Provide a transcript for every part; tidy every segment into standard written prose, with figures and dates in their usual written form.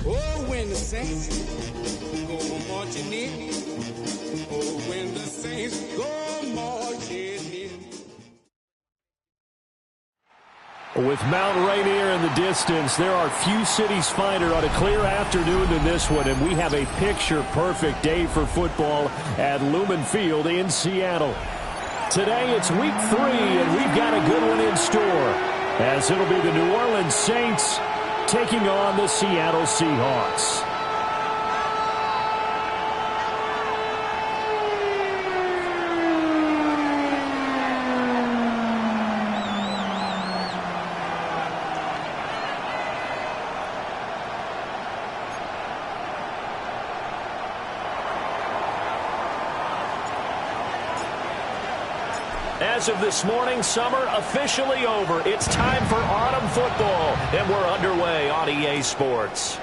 Oh, when the saints go marching in. Oh, when the saints go marching in. With Mount Rainier in the distance, there are few cities finer on a clear afternoon than this one, and we have a picture-perfect day for football at Lumen Field in Seattle. Today it's week 3, and we've got a good one in store, as it'll be the New Orleans Saints taking on the Seattle Seahawks. As of this morning, summer officially over. It's time for autumn football, and we're underway on EA Sports.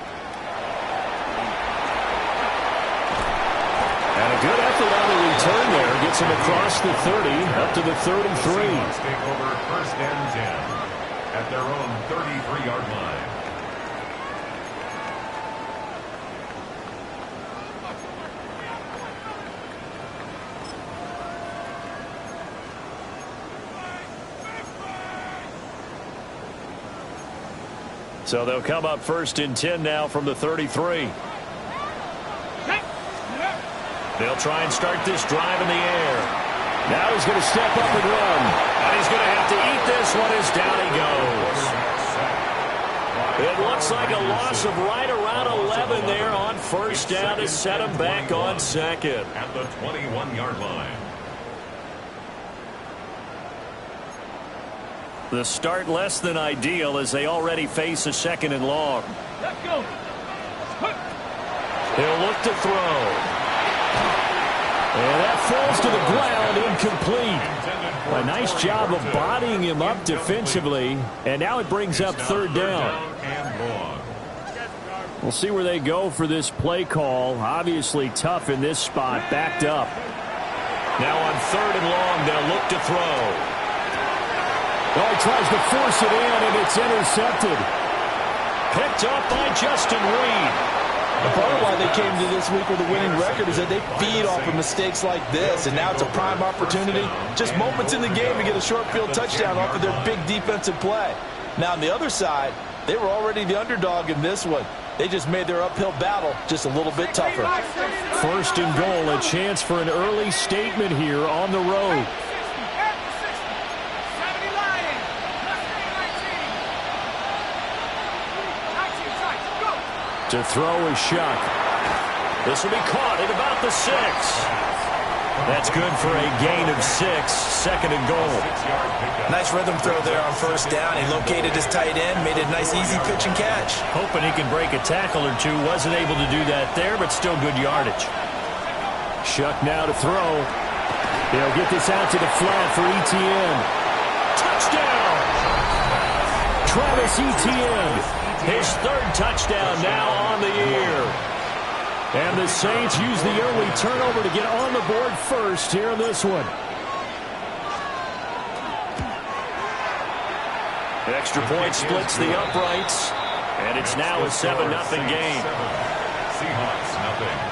And a good effort on the return there. Gets him across the 30, up to the 33. Seahawks take over 1st and 10 at their own 33-yard line. So they'll come up 1st and 10 now from the 33. They'll try and start this drive in the air. Now he's going to step up and run. And he's going to have to eat this one as down he goes. It looks like a loss of right around 11 there on 1st down to set him back on 2nd. At the 21-yard line. The start less than ideal as they already face a 2nd and long. He'll look to throw. And that falls to the ground, incomplete. A nice job of bodying him up defensively. And now it brings up 3rd down. We'll see where they go for this play call. Obviously tough in this spot, backed up. Now on 3rd and long, they'll look to throw. Oh, he tries to force it in, and it's intercepted. Picked up by Justin Reed. Part of why they came to this week with a winning record is that they feed off of mistakes like this, and now it's a prime opportunity. Just moments in the game to get a short field touchdown off of their big defensive play. Now, on the other side, they were already the underdog in this one. They just made their uphill battle just a little bit tougher. 1st and goal, a chance for an early statement here on the road. To throw is Shuck. This will be caught at about the 6. That's good for a gain of 6. 2nd and goal. Nice rhythm throw there on 1st down. He located his tight end, made a nice easy pitch and catch. Hoping he can break a tackle or two. Wasn't able to do that there, but still good yardage. Shuck now to throw. He'll get this out to the flat for Etienne. Touchdown! Travis Etienne. His 3rd touchdown now on the year. And the Saints use the early turnover to get on the board first here in this one. Extra point splits the uprights. And it's now a 7-0 game. Seahawks nothing.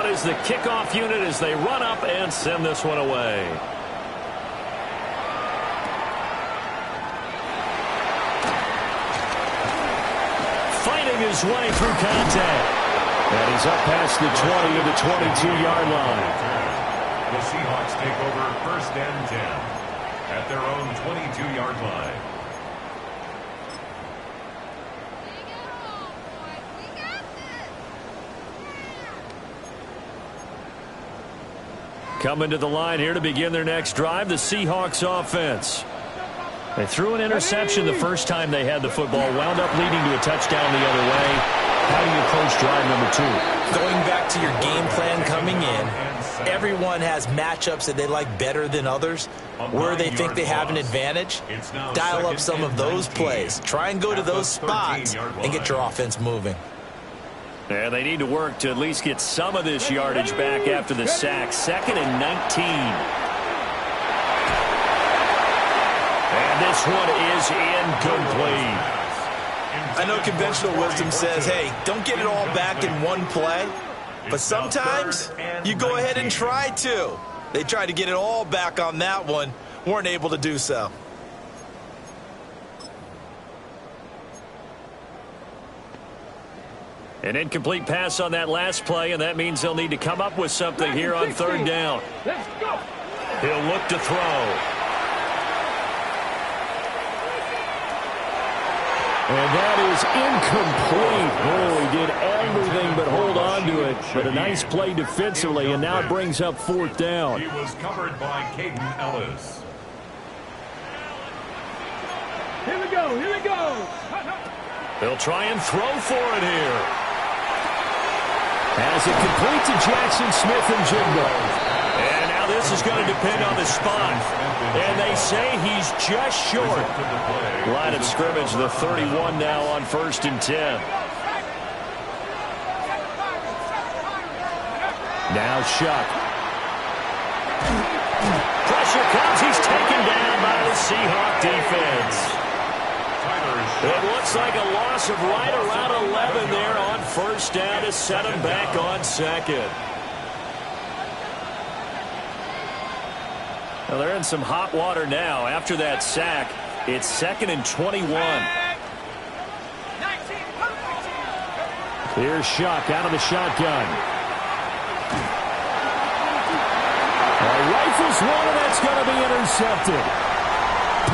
Is the kickoff unit as they run up and send this one away. Fighting his way through contact. And he's up past the 20 to the 22-yard line. The Seahawks take over 1st and 10 at their own 22-yard line. Coming to the line here to begin their next drive, the Seahawks offense. They threw an interception the first time they had the football, wound up leading to a touchdown the other way. How do you approach drive number 2? Going back to your game plan coming in, everyone has matchups that they like better than others, where they think they have an advantage. Dial up some of those plays. Try and go to those spots and get your offense moving. And they need to work to at least get some of this yardage back after the sack. 2nd and 19. And this one is incomplete. I know conventional wisdom says, hey, don't get it all back in one play. But sometimes you go ahead and try to. They tried to get it all back on that one. Weren't able to do so. An incomplete pass on that last play, and that means they'll need to come up with something here on 3rd down. He'll look to throw. And that is incomplete. Oh, he did everything but hold on to it. But a nice play defensively, and now it brings up 4th down. He was covered by Caden Ellis. Here we go, here we go. They'll try and throw for it here. As it complete to Jackson Smith and Jigba. And now this is going to depend on the spot. And they say he's just short. Line of scrimmage, the 31 now on 1st and 10. Now Shuck. Pressure comes. He's taken down by the Seahawk defense. It looks like a loss of right around 11 there on 1st down to set him back on 2nd. Well, they're in some hot water now. After that sack, it's 2nd and 21. Here's Shuck out of the shotgun. Rifles one, and that's going to be intercepted.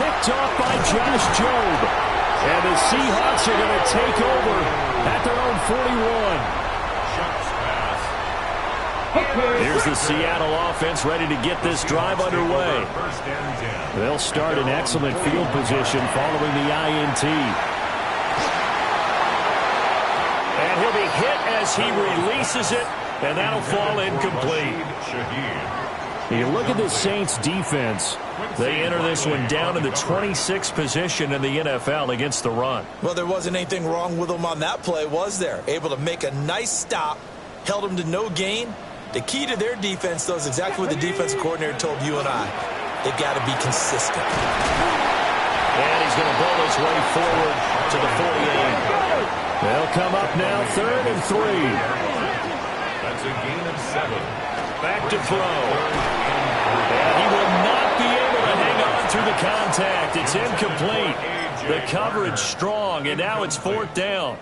Picked off by Josh Jobe. And the Seahawks are going to take over at their own 41. Here's the Seattle offense ready to get this drive underway. They'll start in excellent field position following the INT. And he'll be hit as he releases it, and that'll fall incomplete. You look at the Saints defense. They enter this one down in the 26th position in the NFL against the run. Well, there wasn't anything wrong with them on that play, was there? Able to make a nice stop, held them to no gain. The key to their defense, though, is exactly what the defensive coordinator told you and I. They've got to be consistent. And he's going to bowl his way forward to the 48. They'll come up now 3rd and 3. That's a gain of 7. Back to throw. And he will not be able to hang on through the contact. It's incomplete. The coverage strong, and now it's 4th down.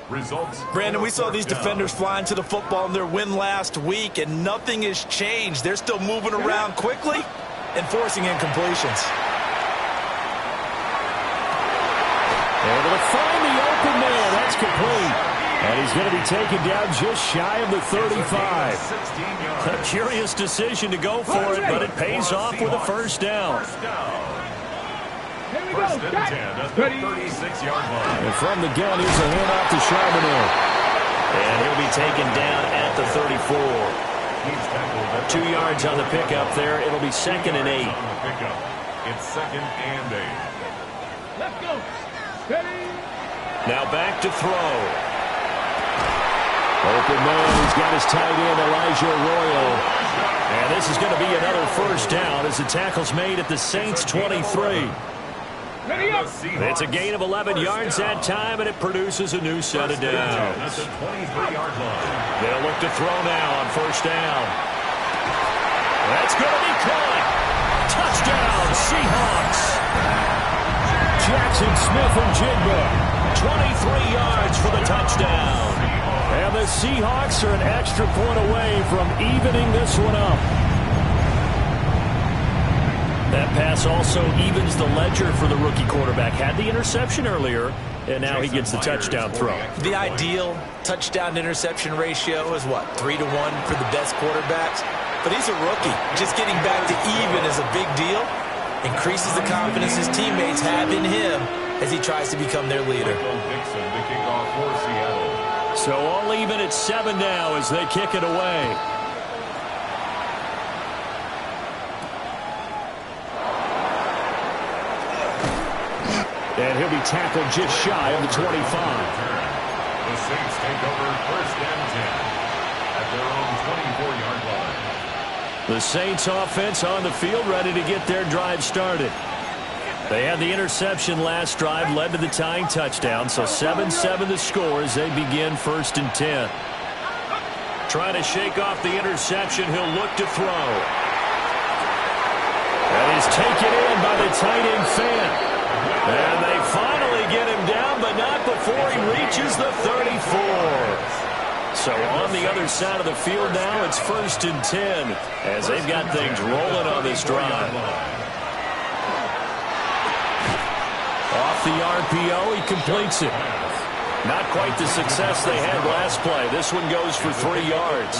Results. Brandon, we saw these defenders flying to the football in their win last week, and nothing has changed. They're still moving around quickly and forcing incompletions. Able to find the open man. That's complete. And he's going to be taken down just shy of the 35. A curious decision to go for it, but it pays off with a 1st down. First and 10 at the 36-yard line. And from the gun, here's a handoff to Charbonnet. And he'll be taken down at the 34. 2 yards on the pickup there. It'll be 2nd and 8. It's 2nd and 8. Let's go. Ready? Now back to throw. Open man, he's got his tight end, Elijah Arroyo. And this is going to be another 1st down as the tackle's made at the Saints' 23. It's a gain of 11 yards that time, and it produces a new set of downs. They'll look to throw now on 1st down. That's going to be caught. Touchdown, Seahawks. Jackson Smith and Jigba, 23 yards for the touchdown. And the Seahawks are an extra point away from evening this one up. That pass also evens the ledger for the rookie quarterback. Had the interception earlier, and now he gets the touchdown throw. The ideal touchdown-interception ratio is what, 3-1 for the best quarterbacks? But he's a rookie. Just getting back to even is a big deal. Increases the confidence his teammates have in him as he tries to become their leader. So all even at 7 now as they kick it away. And he'll be tackled just shy of the 25. The Saints take over first and 10 at their own 24-yard line. The Saints offense on the field, ready to get their drive started. They had the interception last drive, led to the tying touchdown, so 7-7 the score as they begin first and 10. Trying to shake off the interception, he'll look to throw. That is taken in by the tight end Fan. And they finally get him down, but not before he reaches the 34. So on the other side of the field now, it's first and 10 as they've got things rolling on this drive. Off the RPO, he completes it. Not quite the success they had last play. This one goes for 3 yards.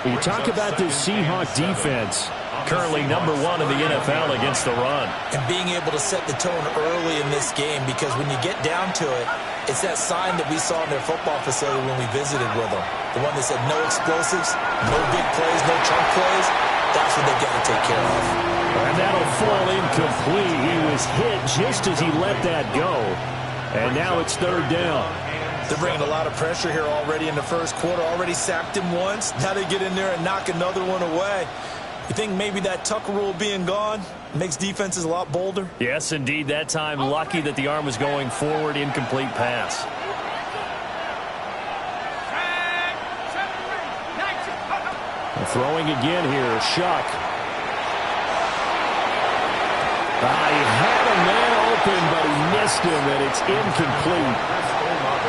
You talk about this Seahawk defense. Currently number 1 in the NFL against the run. And being able to set the tone early in this game, because when you get down to it, it's that sign that we saw in their football facility when we visited with them. The one that said no explosives, no big plays, no chunk plays. That's what they've got to take care of. And that'll fall incomplete. He was hit just as he let that go. And now it's third down. They're bringing a lot of pressure here already in the first quarter. Already sacked him once. Now they get in there and knock another one away. You think maybe that Tucker rule being gone makes defenses a lot bolder? Yes, indeed. That time, lucky that the arm was going forward, incomplete pass. Throwing again here, Shuck. He had a man open, but he missed him, and it's incomplete.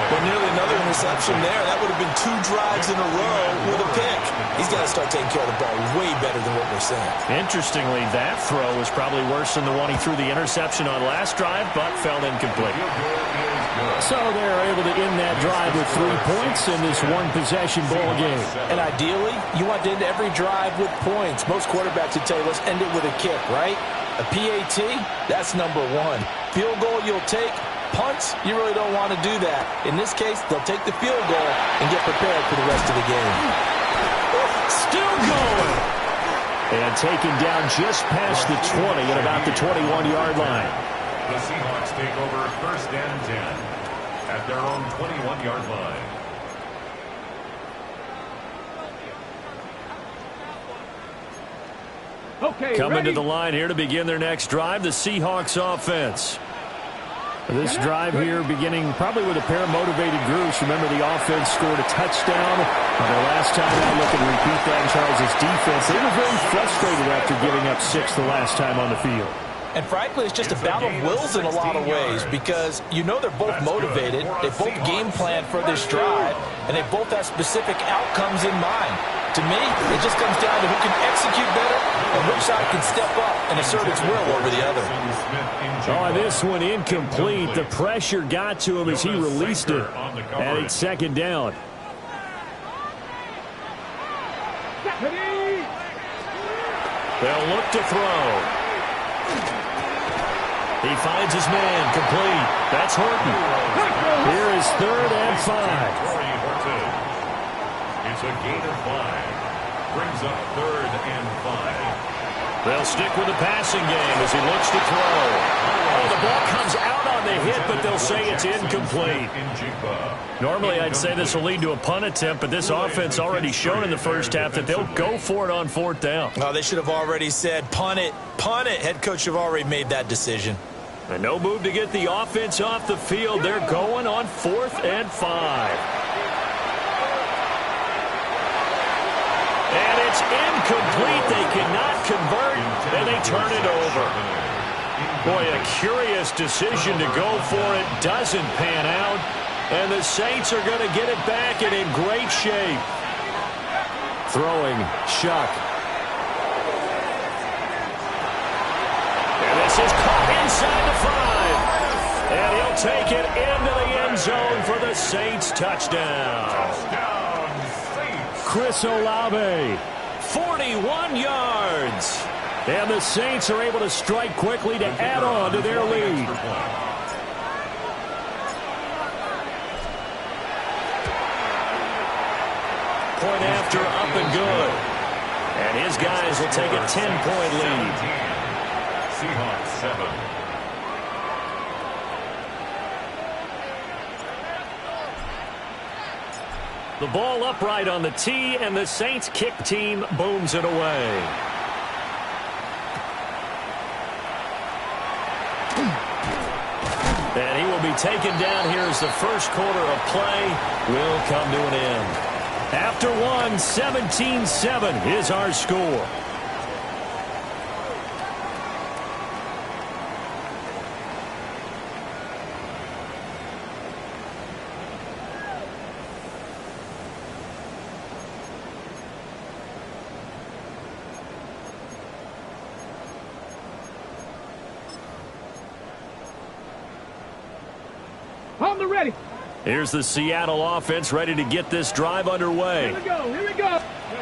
Well, nearly another interception there. That would have been 2 drives in a row with a pick. He's got to start taking care of the ball way better than what we're seeing. Interestingly, that throw was probably worse than the one he threw the interception on last drive, but fell incomplete. So they're able to end that drive with 3 points in this one-possession ball game. And ideally, you want to end every drive with points. Most quarterbacks would tell you, let's end it with a kick, right? A PAT, that's number 1. Field goal you'll take. Punts, you really don't want to do that. In this case, they'll take the field goal and get prepared for the rest of the game. Still going. And taken down just past the 20 at about the 21-yard line. The Seahawks take over first and 10 at their own 21-yard line. Coming to the line here to begin their next drive, the Seahawks offense. This drive here beginning probably with a pair of motivated groups. Remember, the offense scored a touchdown. The last time out, look and repeat that in Charles' defense. They were very frustrated after giving up 6 the last time on the field. And frankly, it's just a battle of wills in a lot of ways, because you know they're both motivated, they both game plan for this drive, and they both have specific outcomes in mind. To me, it just comes down to who can execute better and which side can step up and assert its will over the other. Oh, this one incomplete. The pressure got to him as he released it, and it's second down. They'll look to throw. He finds his man, complete. That's Horton. Here is 3rd and 5. It's a gain of 5. Brings up 3rd and 5. They'll stick with the passing game as he looks to throw. Oh, the ball comes out on the hit, but they'll say it's incomplete. Normally, I'd say this will lead to a punt attempt, but this offense already shown in the first half that they'll go for it on 4th down. Oh, they should have already said, punt it, punt it. Head coach have already made that decision. And no move to get the offense off the field. They're going on 4th and 5. And it's incomplete. They cannot convert, and they turn it over. Boy, a curious decision to go for it. Doesn't pan out. And the Saints are going to get it back and in great shape. Throwing, Shuck. And this is caught inside the 5. And he'll take it into the end zone for the Saints touchdown. Chris Olave. 41 yards. And the Saints are able to strike quickly to add on to their lead. Point after, up and good. And his guys will take a 10-point lead. Seahawks 7. The ball upright on the tee, and the Saints kick team booms it away. And he will be taken down here as the first quarter of play will come to an end. After one, 17-7 is our score. Ready. Here's the Seattle offense ready to get this drive underway. Here we go. Here we go.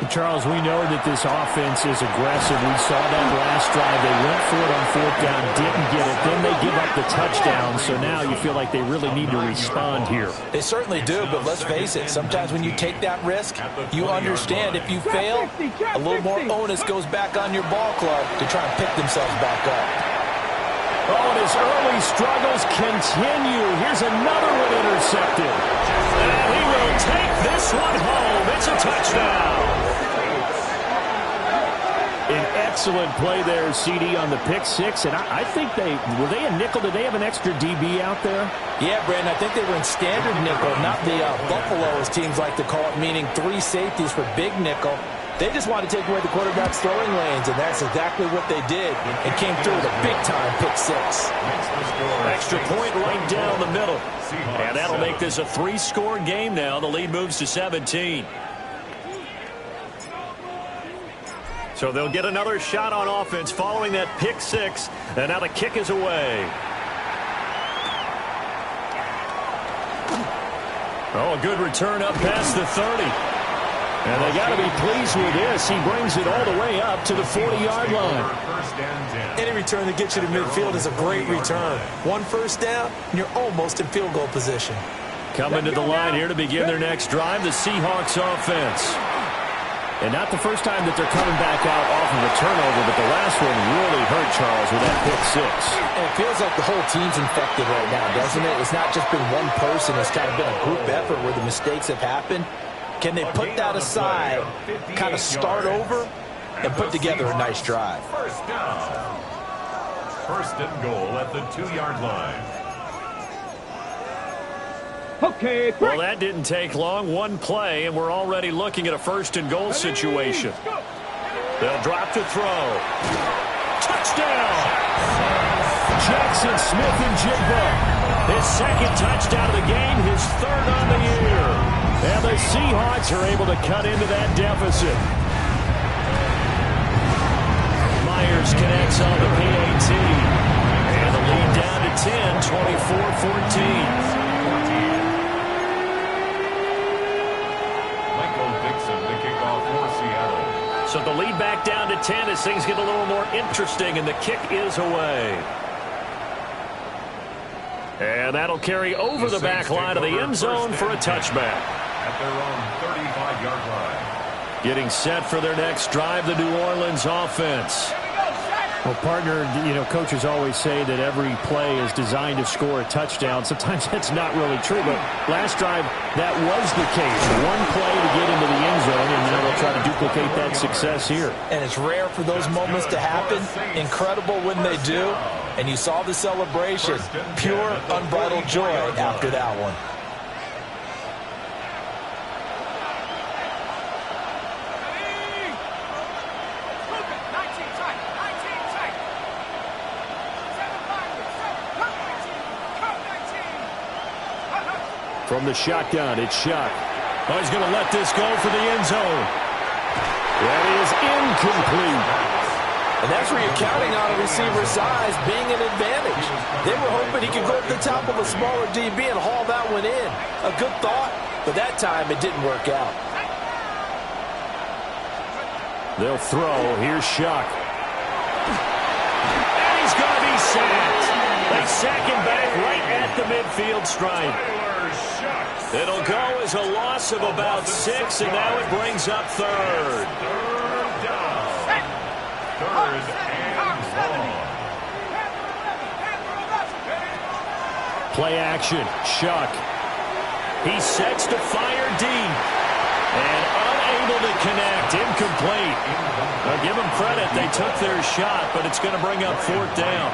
Charles, we know that this offense is aggressive. We saw that last drive. They went for it on fourth down, didn't get it. Then they give up the touchdown. So now you feel like they really need to respond here. They certainly do, but let's face it. Sometimes when you take that risk, you understand if you fail, a little more onus goes back on your ball club to try and pick themselves back up. Oh, and his early struggles continue. Here's another one intercepted. And he will take this one home. It's a touchdown. An excellent play there, CD, on the pick six. And I think were they a nickel? Did they have an extra DB out there? Yeah, Brandon, I think they were in standard nickel, not the Buffalo, as teams like to call it, meaning three safeties for big nickel. They just want to take away the quarterback's throwing lanes, and that's exactly what they did. And came through with a big-time pick six. Extra point right down the middle. And that'll make this a three-score game now. The lead moves to 17. So they'll get another shot on offense following that pick six. And now the kick is away. Oh, a good return up past the 30. And they got to be pleased with this. He brings it all the way up to the 40-yard line. Any return that gets you to midfield is a great return. One first down, and you're almost in field goal position. Coming to the line here to begin their next drive, the Seahawks offense. And not the first time that they're coming back out off of a turnover, but the last one really hurt, Charles, with that pick six. And it feels like the whole team's infected right now, doesn't it? It's not just been one person. It's kind of been a group effort where the mistakes have happened. Can they put that aside, kind of start over, and put together a nice drive? First down. First and goal at the 2-yard line. Okay. Well, that didn't take long. One play, and we're already looking at a first and goal situation. They'll drop to throw. Touchdown! Jackson Smith-Njigba. His second touchdown of the game, his third on the year. And the Seahawks are able to cut into that deficit. Myers connects on the PAT. And the lead down to 10, 24-14. Michael Dixon, the kickoff for Seattle. So the lead back down to 10 as things get a little more interesting, and the kick is away. And that'll carry over the back line of the end zone for a touchback. At their own 35-yard line. Getting set for their next drive, the New Orleans offense. Well, partner, coaches always say that every play is designed to score a touchdown. Sometimes that's not really true, but last drive, that was the case. One play to get into the end zone, and now they'll try to duplicate that success here. And it's rare for those moments to happen. Incredible when they do. And you saw the celebration. Pure, unbridled joy after that one. From the shotgun, it's Shuck. Oh, he's going to let this go for the end zone. That is incomplete. And that's where you're counting on a receiver's size being an advantage. They were hoping he could go to the top of a smaller DB and haul that one in. A good thought, but that time it didn't work out. They'll throw. Here's Shuck. And he's going to be sacked. They sack him back right at the midfield stripe. It'll go as a loss of about 6, and now it brings up third. Third down. Third and long. Play action. Shuck. He sets to fire deep. And unable to connect. Incomplete. Now give them credit. They took their shot, but it's going to bring up fourth down.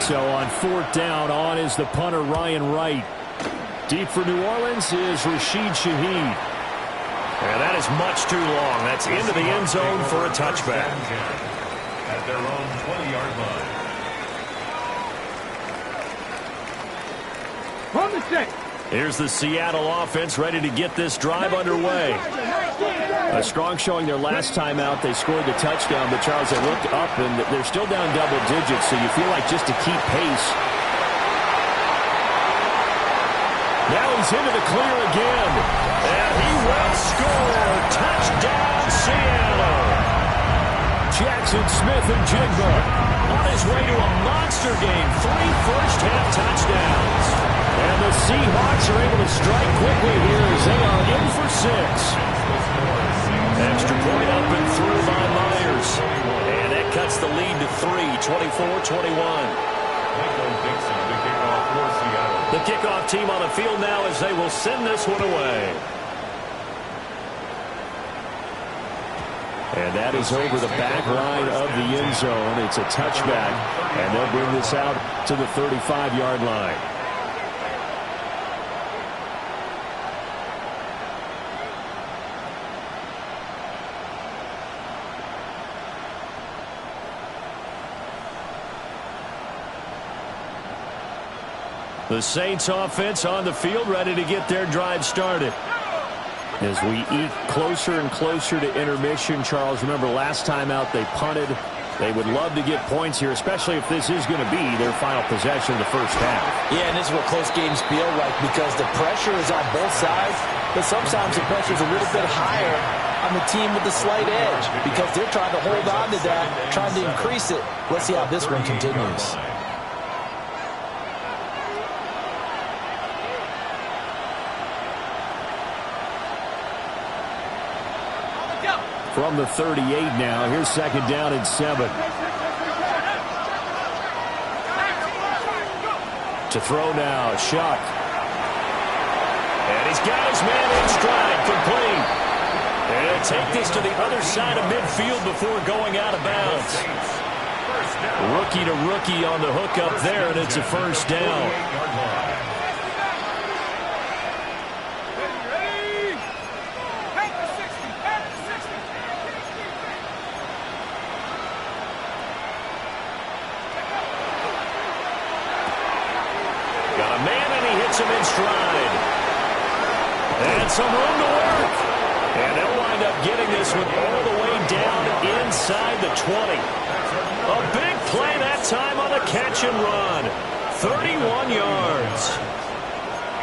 So on fourth down, on is the punter, Ryan Wright. Deep for New Orleans is Rashid Shaheed. And that is much too long. That's into the end zone for a touchback. At their own 20-yard line. From the six. Here's the Seattle offense ready to get this drive underway. A strong showing their last time out. They scored the touchdown, but Charles, they looked up, and they're still down double digits, so you feel like just to keep pace. Now he's into the clear again, and he will score. Touchdown, Seattle. Jackson Smith-Njigba on his way to a monster game. 3 first-half touchdowns. And the Seahawks are able to strike quickly here as they are in for 6. Extra point up and through by Myers. And that cuts the lead to 3, 24-21. The kickoff team on the field now as they will send this one away. And that is over the back line of the end zone. It's a touchback, and they'll bring this out to the 35-yard line. The Saints offense on the field ready to get their drive started. As we eat closer and closer to intermission, Charles, remember last time out they punted. They would love to get points here, especially if this is going to be their final possession of the first half. Yeah, and this is what close games feel like because the pressure is on both sides, but sometimes the pressure is a little bit higher on the team with the slight edge because they're trying to hold on to that, trying to increase it. Let's see how this one continues. From the 38 now, here's second down and 7. To throw now, Shuck. And he's got his man in stride, complete. And take this to the other side of midfield before going out of bounds. Rookie to rookie on the hook up there, and it's a first down. Him in stride. And some room to work. And they'll wind up getting this one all the way down inside the 20. A big play that time on the catch and run. 31 yards.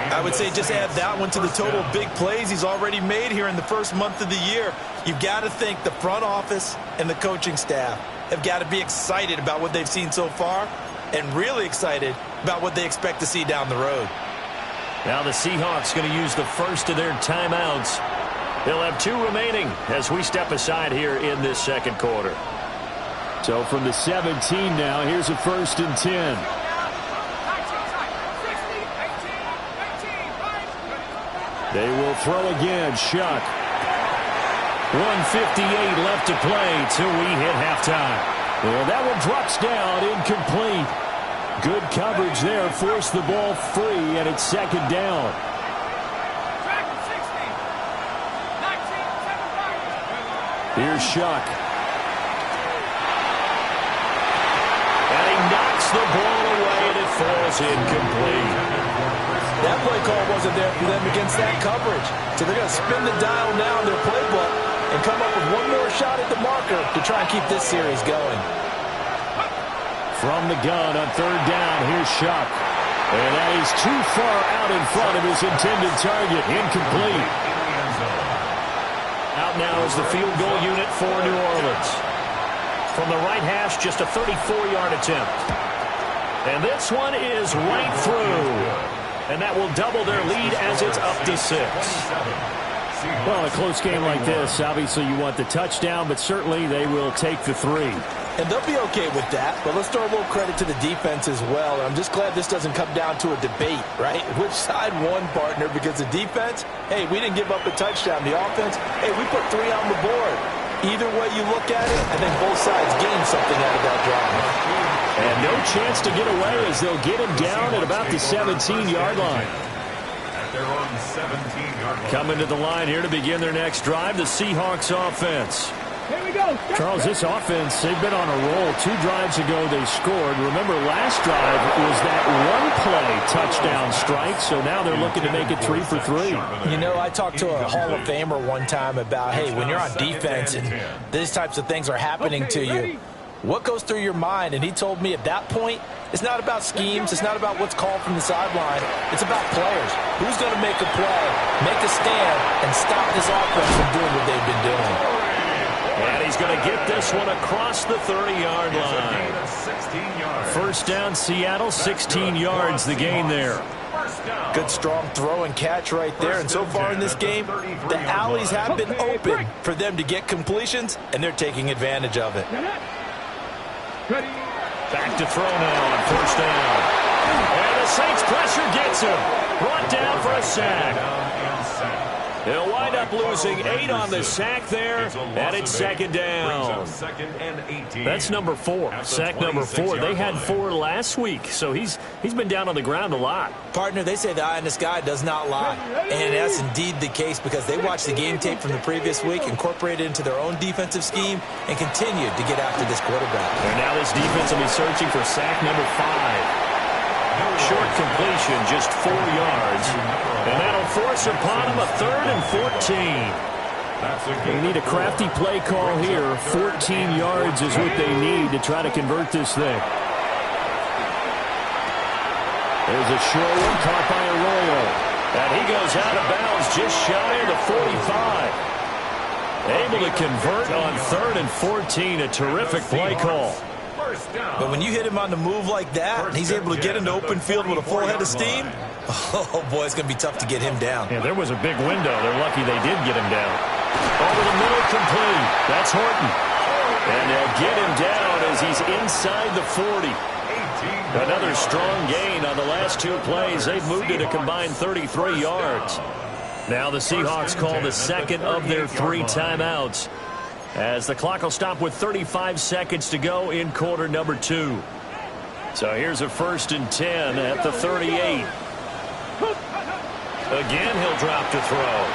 I would say just add that one to the total of big plays he's already made here in the first month of the year. You've got to think the front office and the coaching staff have got to be excited about what they've seen so far and really excited about what they expect to see down the road. Now the Seahawks going to use the first of their timeouts. They'll have 2 remaining as we step aside here in this second quarter. So from the 17 now, here's a first and 10. They will throw again. Shuck. 1:58 left to play till we hit halftime. And that one drops down, incomplete. Good coverage there, forced the ball free, and it's second down. Here's Shuck. And he knocks the ball away, and it falls incomplete. That play call wasn't there for them against that coverage. So they're going to spin the dial now in their playbook and come up with one more shot at the marker to try and keep this series going. From the gun on third down, here's Shuck. And that is too far out in front of his intended target. Incomplete. Out now is the field goal unit for New Orleans. From the right hash, just a 34-yard attempt. And this one is right through. And that will double their lead as it's up to 6. Well, a close game like this, obviously you want the touchdown, but certainly they will take the 3. And they'll be okay with that, but let's throw a little credit to the defense as well. I'm just glad this doesn't come down to a debate, right? Which side won, partner? Because the defense, hey, we didn't give up a touchdown. The offense, hey, we put 3 on the board. Either way you look at it, I think both sides gained something out of that drive. And no chance to get away as they'll get him down at about the 17-yard line. At their own 17-yard line. Coming to the line here to begin their next drive, the Seahawks offense. Here we go. Charles, this offense, they've been on a roll. 2 drives ago they scored. Remember, last drive was that one-play touchdown strike, so now they're looking to make it 3 for 3. You know, I talked to a Hall of Famer one time about, hey, when you're on defense and these types of things are happening to you, what goes through your mind? And he told me at that point, it's not about schemes. It's not about what's called from the sideline. It's about players. Who's going to make a play, make a stand, and stop this offense from doing what they've been doing? And he's going to get this one across the 30-yard line. 16 yards. First down, Seattle, 16 yards, the gain there. Good, strong throw and catch right there. And so far in this game, the alleys have been open for them to get completions, and they're taking advantage of it. Back to throw now on first down. And the Saints pressure gets him. Brought down for a sack. They'll wind up losing 8 on the sack there, and it's second down. That's number 4. Sack number 4. They had 4 last week, so he's been down on the ground a lot. Partner, they say the eye in the sky does not lie. And that's indeed the case because they watched the game tape from the previous week, incorporated it into their own defensive scheme, and continued to get after this quarterback. And now this defense will be searching for sack number 5. Short completion, just 4 yards. And that'll force upon him a 3rd and 14. They need a crafty play call here. 14 yards is what they need to try to convert this thing. There's a short one caught by Arroyo. And he goes out of bounds just shy of the 45. Able to convert on 3rd and 14. A terrific play call. But when you hit him on the move like that, and he's able to get into open field with a full head of steam, oh, boy, it's going to be tough to get him down. Yeah, there was a big window. They're lucky they did get him down. Over the middle, complete. That's Horton. And they'll get him down as he's inside the 40. Another strong gain on the last 2 plays. They've moved it a combined 33 yards. Now the Seahawks call the second of their 3 timeouts, as the clock will stop with 35 seconds to go in quarter number 2. So here's a 1st and 10 at the 38. Again, he'll drop to throw.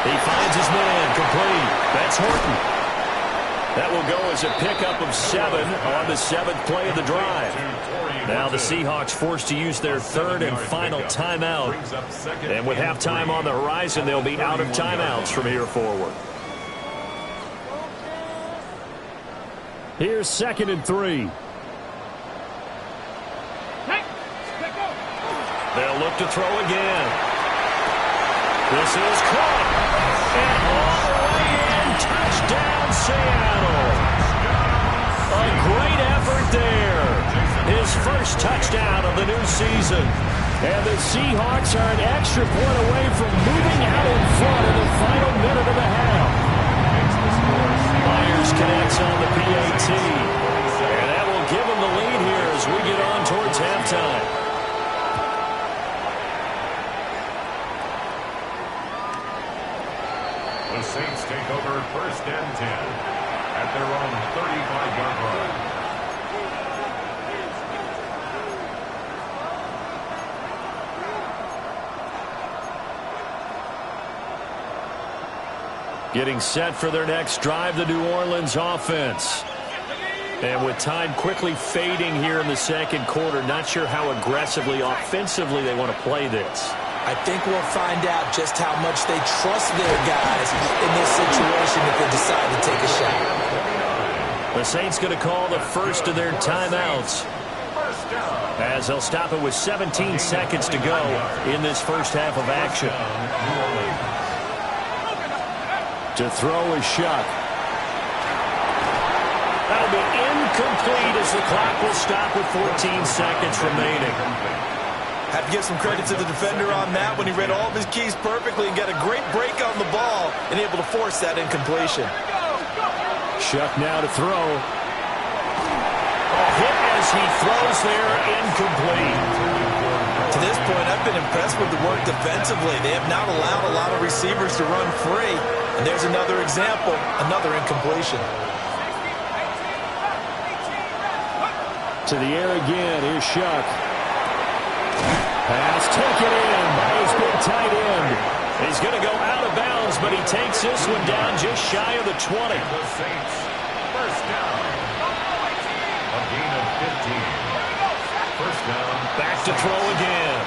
He finds his man, complete. That's Horton. That will go as a pickup of 7 on the 7th play of the drive. Now the Seahawks forced to use their 3rd and final timeout. And with halftime on the horizon, they'll be out of timeouts from here forward. Here's 2nd and 3. They'll look to throw again. This is caught. And all the way in. Touchdown, Seattle. A great effort there. His first touchdown of the new season. And the Seahawks are an extra point away from moving out in front in the final minute of the half. Myers connects on the PAT. And that will give him the lead here as we get on towards halftime. The Saints take over 1st and 10 at their own 35-yard line. Getting set for their next drive, the New Orleans offense. And with time quickly fading here in the second quarter, not sure how aggressively, offensively they want to play this. I think we'll find out just how much they trust their guys in this situation if they decide to take a shot. The Saints going to call the first of their timeouts, as they'll stop it with 17 seconds to go in this first half of action. To throw is Shuck. That'll be incomplete as the clock will stop with 14 seconds remaining. Have to give some credit to the defender on that when he read all of his keys perfectly and got a great break on the ball and able to force that incompletion. Shuck now to throw. A hit as he throws there, incomplete. To this point, I've been impressed with the work defensively. They have not allowed a lot of receivers to run free. And there's another example, another incompletion. To the air again. Here's Shuck. Pass taken in by his big tight end. He's going to go out of bounds, but he takes this one down just shy of the 20. The Saints, first down. A gain of 15. First down. Back to throw again.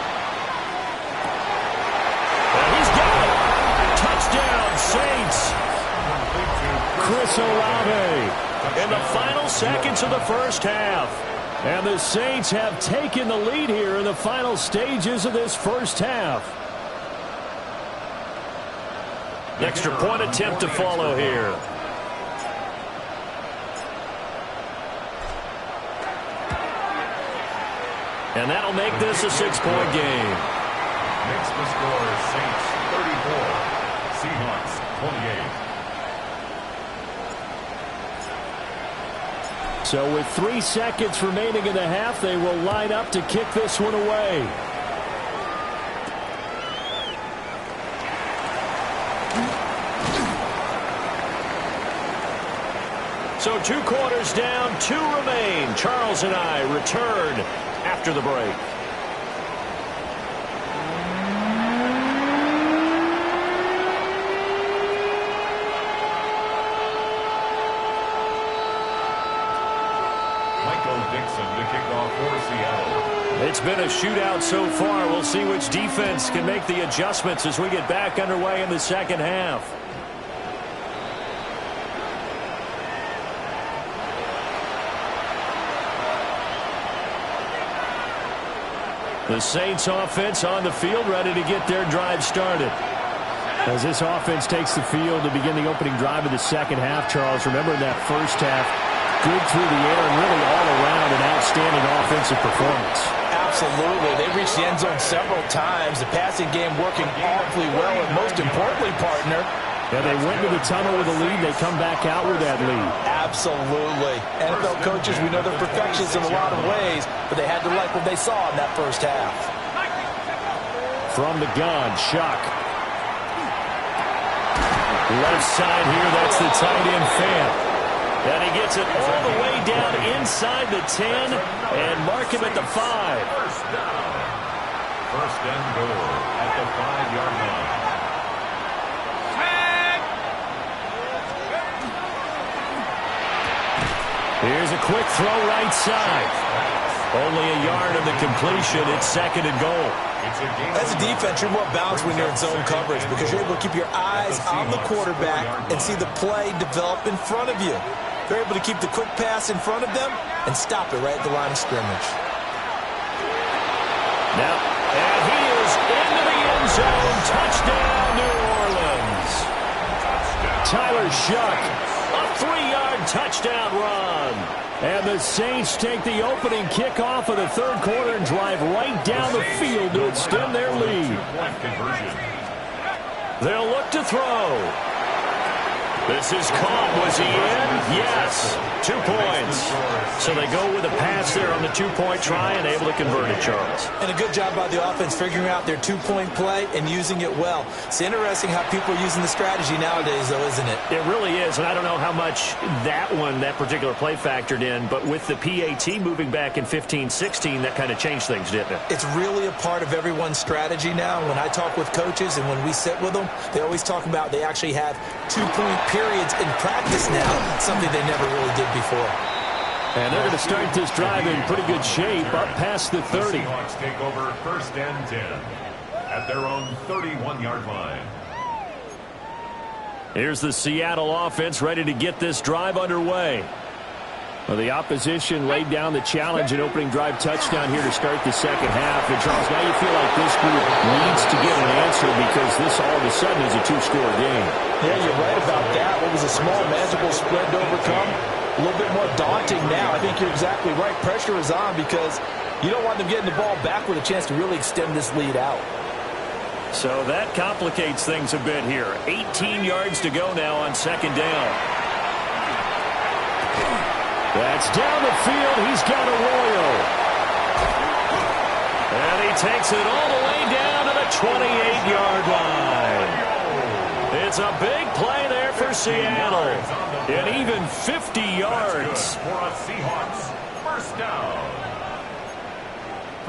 And he's got it. Touchdown, Saints. Chris Olave. In the final seconds of the first half. And the Saints have taken the lead here in the final stages of this first half. Extra point attempt to follow here. And that'll make this a 6-point game. Makes the score Saints 34, Seahawks 28. So with 3 seconds remaining in the half, they will line up to kick this one away. So 2 quarters down, 2 remain. Charles and I return after the break. It's been a shootout so far. We'll see which defense can make the adjustments as we get back underway in the second half. The Saints offense on the field, ready to get their drive started. As this offense takes the field to begin the opening drive of the second half, Charles, remember in that first half, good through the air and really all around an outstanding offensive performance. Absolutely. They reached the end zone several times. The passing game working awfully well, and most importantly, partner, yeah, they went to the tunnel with a lead. They come back out with that lead. Absolutely. NFL coaches, we know they're perfectionists in a lot of ways, but they had to like what they saw in that first half. From the gun, Shuck. Left side here, that's the tight end fan. And he gets it all the way down inside the 10 and mark him at the 5. First down. First and goal at the 5-yard line. Here's a quick throw right side. Only a yard of the completion. It's 2nd and goal. As a defense, you're more balanced when you're in zone coverage because you're able to keep your eyes on the quarterback and see the play develop in front of you. They're able to keep the quick pass in front of them and stop it right at the line of scrimmage. Now, and he is into the end zone. Touchdown, New Orleans. Tyler Shuck. A 3-yard touchdown run. And the Saints take the opening kickoff of the third quarter and drive right down the field to extend their lead. They'll look to throw. This is caught. Was he in? Yes. 2 points. So they go with a pass there on the 2-point try and able to convert it, Charles. And a good job by the offense figuring out their 2-point play and using it well. It's interesting how people are using the strategy nowadays, though, isn't it? It really is, and I don't know how much that particular play factored in, but with the PAT moving back in 15-16, that kind of changed things, didn't it? It's really a part of everyone's strategy now. When I talk with coaches and when we sit with them, they always talk about they actually have 2-point periods in practice now, something they never really did before. And they're going to start this drive in pretty good shape, up past the 30. The Seahawks take over 1st and 10 at their own 31-yard line. Here's the Seattle offense ready to get this drive underway. Well, the opposition laid down the challenge and opening drive touchdown here to start the second half. And, Charles, now you feel like this group needs to get an answer because this all of a sudden is a 2-score game. Yeah, you're right about that. What was a small, manageable spread to overcome? A little bit more daunting now. I think you're exactly right. Pressure is on because you don't want them getting the ball back with a chance to really extend this lead out. So that complicates things a bit here. 18 yards to go now on 2nd down. That's down the field. He's got Arroyo. And he takes it all the way down to the 28-yard line. It's a big play there for Seattle. And even 50 yards. For a Seahawks first down.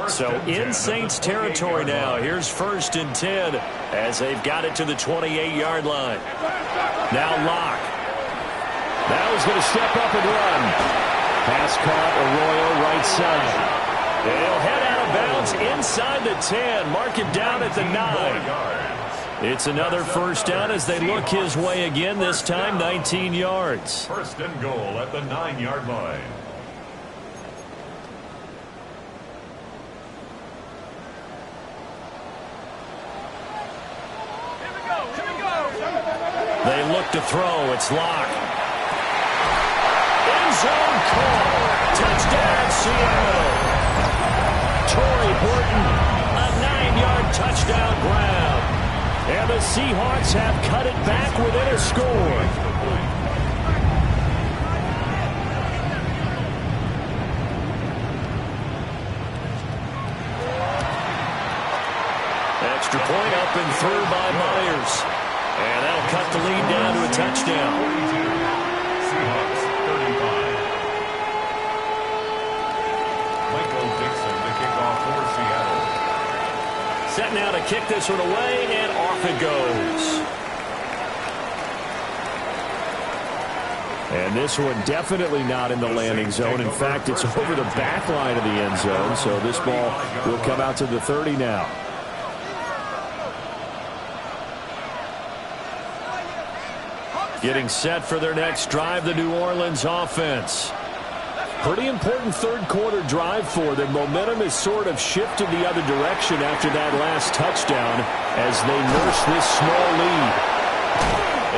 So in Saints territory now. Here's 1st and 10 as they've got it to the 28-yard line. Now Locke. Now he's going to step up and run. Pass caught, Arroyo right side. They'll head out of bounds inside the 10. Mark him down at the 9. It's another first down as they look his way again, this time 19 yards. 1st and goal at the 9-yard line. They look to throw. It's Locke. End zone call. Touchdown, Seattle. Torrey Horton, a 9-yard touchdown grab. And the Seahawks have cut it back within a score. Extra point up and through by Myers. And that'll cut the lead down to a touchdown. Seahawks 35. Michael Dixon to kick off for Seattle. Set now to kick this one away, and off it goes. And this one definitely not in the landing zone. In fact, it's over the back line of the end zone, so this ball will come out to the 30 now. Getting set for their next drive, the New Orleans offense. Pretty important third-quarter drive for them. Momentum has sort of shifted the other direction after that last touchdown as they nurse this small lead.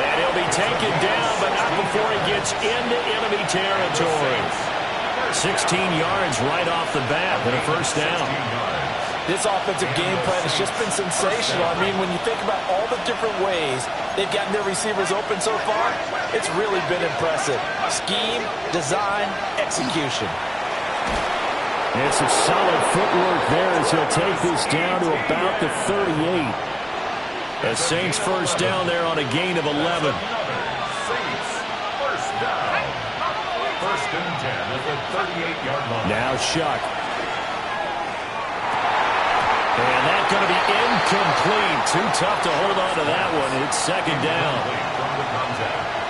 And he'll be taken down, but not before he gets into enemy territory. 16 yards right off the bat and a first down. This offensive game plan has just been sensational. I mean, when you think about all the different ways they've gotten their receivers open so far, it's really been impressive. Scheme, design, execution. It's a solid footwork there as he'll take this down to about the 38. The Saints first down there on a gain of 11. Saints first down. 1st and 10 at the 38-yard line. Now Shuck. And that's going to be incomplete. Too tough to hold on to that one. It's 2nd down.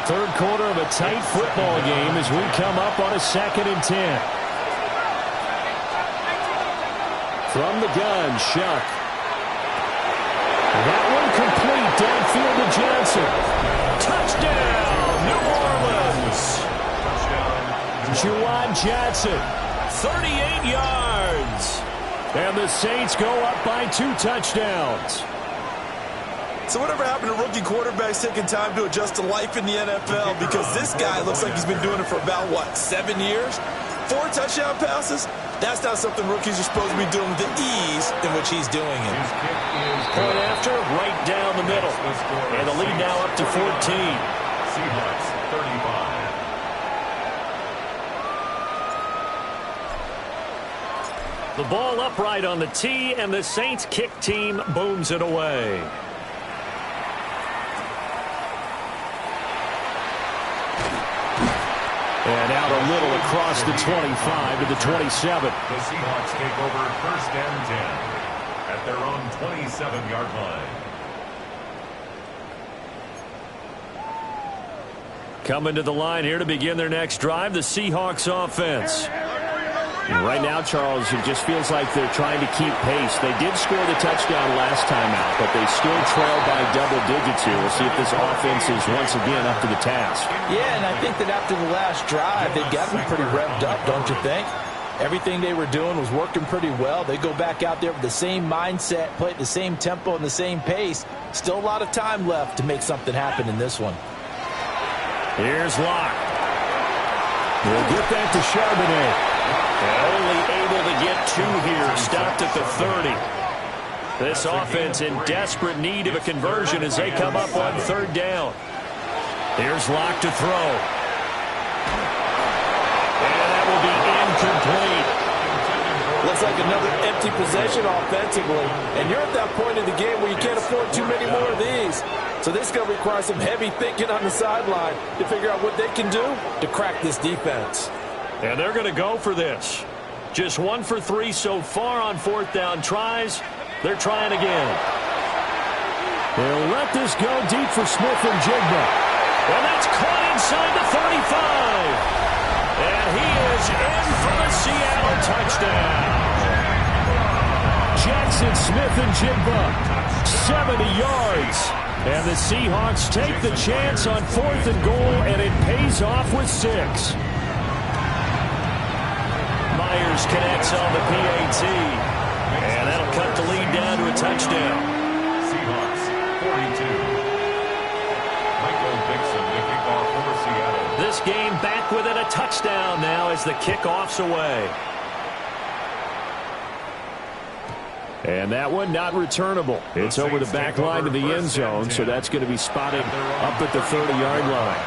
Third quarter of a tight football game as we come up on a 2nd and 10. From the gun, Shuck. That one complete. Downfield to Johnson. Touchdown, New Orleans. Juwan Johnson, 38 yards. And the Saints go up by 2 touchdowns. So whatever happened to rookie quarterbacks taking time to adjust to life in the NFL? Because this guy looks like he's been doing it for about, 7 years? 4 touchdown passes? That's not something rookies are supposed to be doing with the ease in which he's doing it. Point after, right down the middle. And the lead now up to 14. Seahawks 35. The ball upright on the tee, and the Saints kick team booms it away. And out a little across the 25 to the 27. The Seahawks take over 1st and 10 at their own 27-yard line. Coming to the line here to begin their next drive, the Seahawks offense. And right now, Charles, it just feels like they're trying to keep pace. They did score the touchdown last time out, but they still trail by double digits here. We'll see if this offense is once again up to the task. Yeah, and I think that after the last drive, they've got them pretty revved up, don't you think? Everything they were doing was working pretty well. They go back out there with the same mindset, play at the same tempo and the same pace. Still a lot of time left to make something happen in this one. Here's Locke. We'll get that to Charbonnet. Only able to get 2 here. Stopped at the 30. This offense in desperate need of a conversion as they come up on 3rd down. Here's Locke to throw. like another empty possession offensively. And you're at that point in the game where you can't afford too many more of these. So this is going to require some heavy thinking on the sideline to figure out what they can do to crack this defense. And they're going to go for this. Just 1 for 3 so far on fourth down tries. They're trying again. They'll let this go deep for Smith and Jigba. And that's caught inside the 35. And he is in for the Seattle touchdown. Jackson, Smith, and Jigba, 70 yards. And the Seahawks take the chance on 4th and goal, and it pays off with 6. Myers connects on the PAT. And that'll cut the lead down to a touchdown. Seahawks, 42. Michael Dixon to kick off for Seattle. This game back within a touchdown now as the kickoff's away. And that one not returnable. It's over the back line to the end zone, so that's going to be spotted up at the 30-yard line.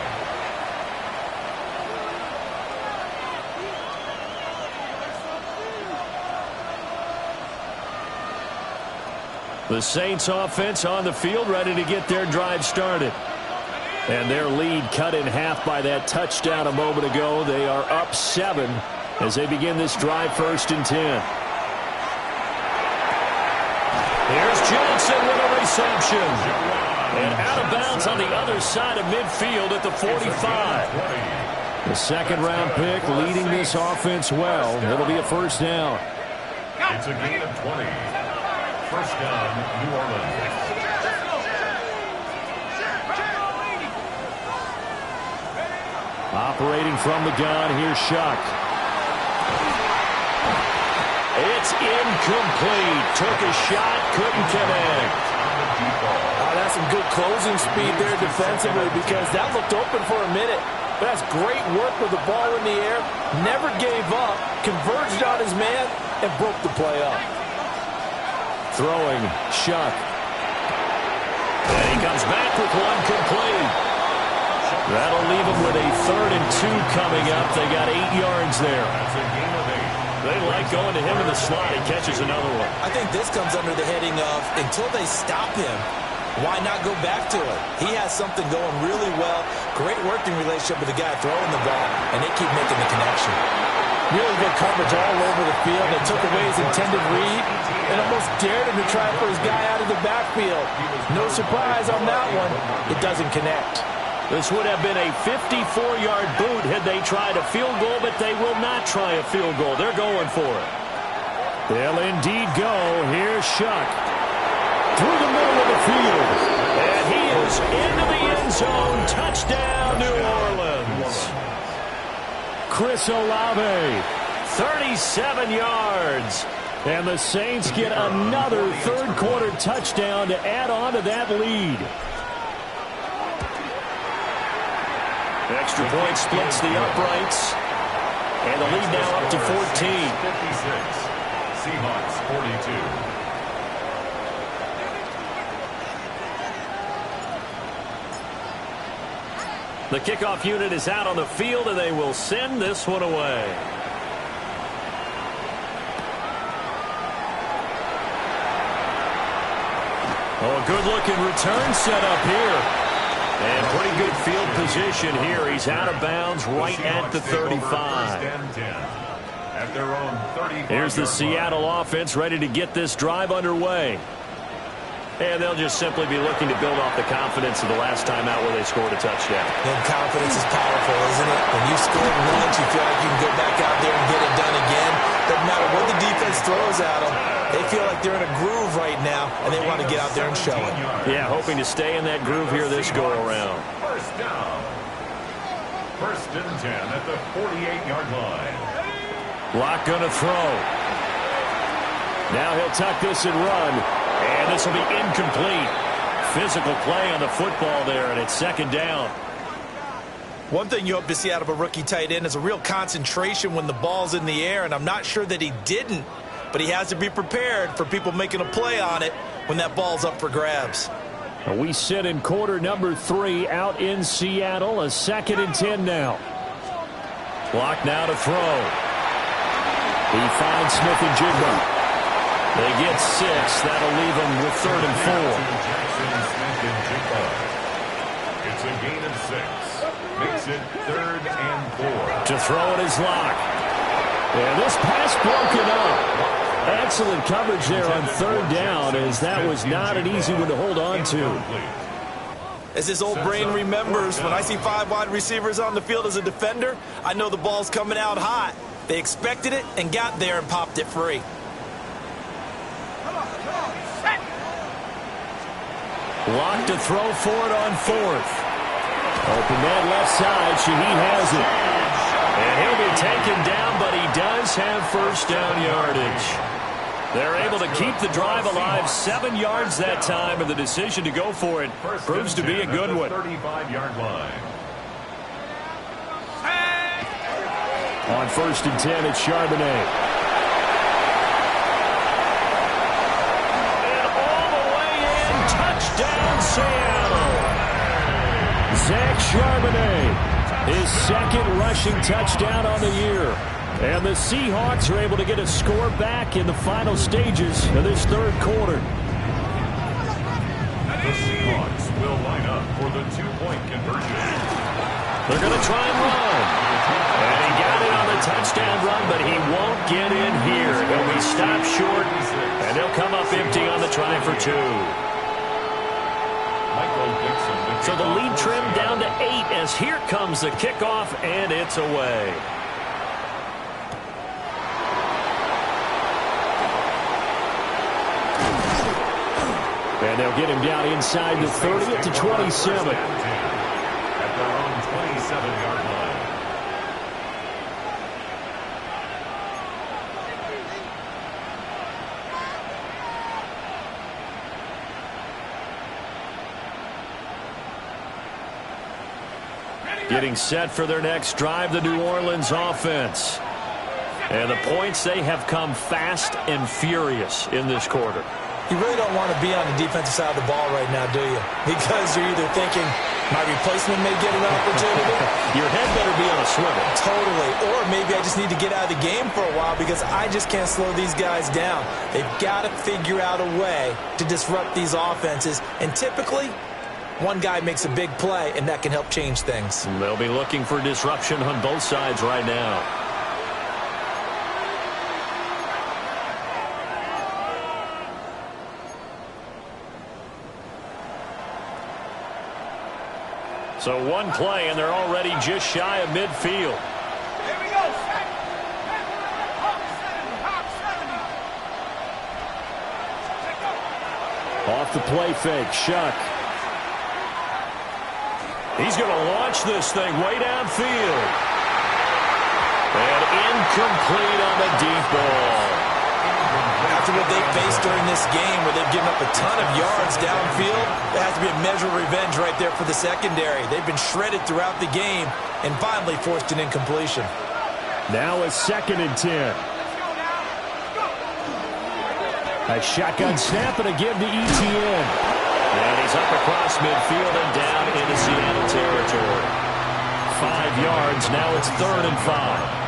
The Saints offense on the field, ready to get their drive started. And their lead cut in half by that touchdown a moment ago. They are up 7 as they begin this drive, 1st and 10. Here's Johnson with a reception. And out of bounds on the other side of midfield at the 45. The second-round pick leading this offense well. It'll be a first down. It's a gain of 20. First down, New Orleans. Operating from the gun, here's Shuck. It's incomplete. Took a shot, couldn't connect. That's some good closing speed there defensively because that looked open for a minute. But that's great work with the ball in the air. Never gave up, converged on his man, and broke the play up. Throwing, Shuck. And he comes back with one complete. That'll leave him with a 3rd and 2 coming up. They got 8 yards there. They like going to him in the slot. He catches another one. I think this comes under the heading of until they stop him, why not go back to it? He has something going really well. Great working relationship with the guy throwing the ball, and they keep making the connection. Really good coverage all over the field. They took away his intended read and almost dared him to try for his guy out of the backfield. No surprise on that one. It doesn't connect. This would have been a 54-yard boot had they tried a field goal, but they will not try a field goal. They're going for it. They'll indeed go. Here's Shuck. Through the middle of the field. And he is into the end zone. Touchdown, New Orleans. Chris Olave, 37 yards. And the Saints get another third-quarter touchdown to add on to that lead. Extra point splits the uprights. And the lead now up to 14. 56. Seahawks 42. The kickoff unit is out on the field, and they will send this one away. Oh, a good-looking return set up here. And pretty good field position here. He's out of bounds right at the 35. Here's the Seattle offense ready to get this drive underway. And they'll just simply be looking to build off the confidence of the last time out where they scored a touchdown. And confidence is powerful, isn't it? When you scored once, you feel like you can go back out there and get it done again. Doesn't matter what the defense throws at them. They feel like they're in a groove right now, and they want to get out there and show it. Yeah, hoping to stay in that groove here this go-around. First down. 1st and 10 at the 48-yard line. Lock gonna throw. Now he'll tuck this and run. And this will be incomplete. Physical play on the football there, and it's 2nd down. One thing you hope to see out of a rookie tight end is a real concentration when the ball's in the air, and I'm not sure that he didn't, but he has to be prepared for people making a play on it when that ball's up for grabs. We sit in quarter number 3 out in Seattle. A 2nd and 10 now. Clock now to throw. He finds Smith and Jigba. They get 6. That'll leave them with 3rd and 4. Jackson, Smith, and Jigba. It's a gain of 6. Makes it 3rd and 4. To throw it is Locke. And this pass broken up. Excellent coverage there on 3rd down, as that was not an easy one to hold on to. As his old brain remembers, when I see 5 wide receivers on the field as a defender, I know the ball's coming out hot. They expected it and got there and popped it free. Locke to throw for it on 4th. Open that left side. Shaheed has it. And he'll be taken down, but he does have 1st down yardage. They're able to keep the drive alive. 7 yards that time, and the decision to go for it proves to be a good one. 35-yard line. On 1st and 10, it's Charbonnet. And all the way in, touchdown Seattle. Zach Charbonnet, his 2nd rushing touchdown on the year. And the Seahawks are able to get a score back in the final stages of this 3rd quarter. The Seahawks will line up for the 2-point conversion. They're going to try and run. And he got it on the touchdown run, but he won't get in here. He'll be stopped short, and they'll come up empty on the try for 2. So the lead trimmed down to 8 as here comes the kickoff, and it's away. And they'll get him down inside the 30 to 27. At their own 27-yard line. Getting set for their next drive, the New Orleans offense. And the points, they have come fast and furious in this quarter. You really don't want to be on the defensive side of the ball right now, do you? Because you're either thinking, my replacement may get an opportunity. Your head better be on a swivel. Totally. Or maybe I just need to get out of the game for a while because I just can't slow these guys down. They've got to figure out a way to disrupt these offenses. And typically, one guy makes a big play, and that can help change things. They'll be looking for disruption on both sides right now. So one play, and they're already just shy of midfield. Here we go. Off the play fake, Shuck. He's going to launch this thing way downfield. And incomplete on the deep ball. After what they faced during this game where they've given up a ton of yards downfield, there has to be a measure of revenge right there for the secondary. They've been shredded throughout the game and finally forced an incompletion. Now a 2nd and 10. A shotgun snap and a give to Etienne. And he's up across midfield and down into Seattle territory. 5 yards, now it's 3rd and 5.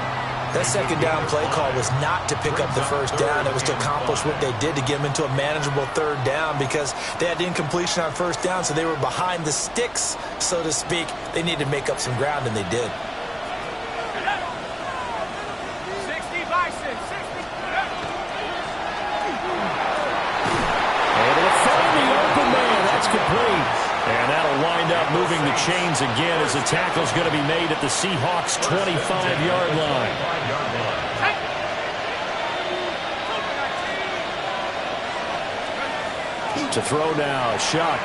That 2nd down play call was not to pick up the 1st down. It was to accomplish what they did to get them into a manageable 3rd down because they had incompletion on 1st down, so they were behind the sticks, so to speak. They needed to make up some ground, and they did. 60 by 6. 60. Able to find the open man. That's complete. And that'll wind up moving the chains again as the tackle's going to be made at the Seahawks' 25-yard line. To throw now, Shuck.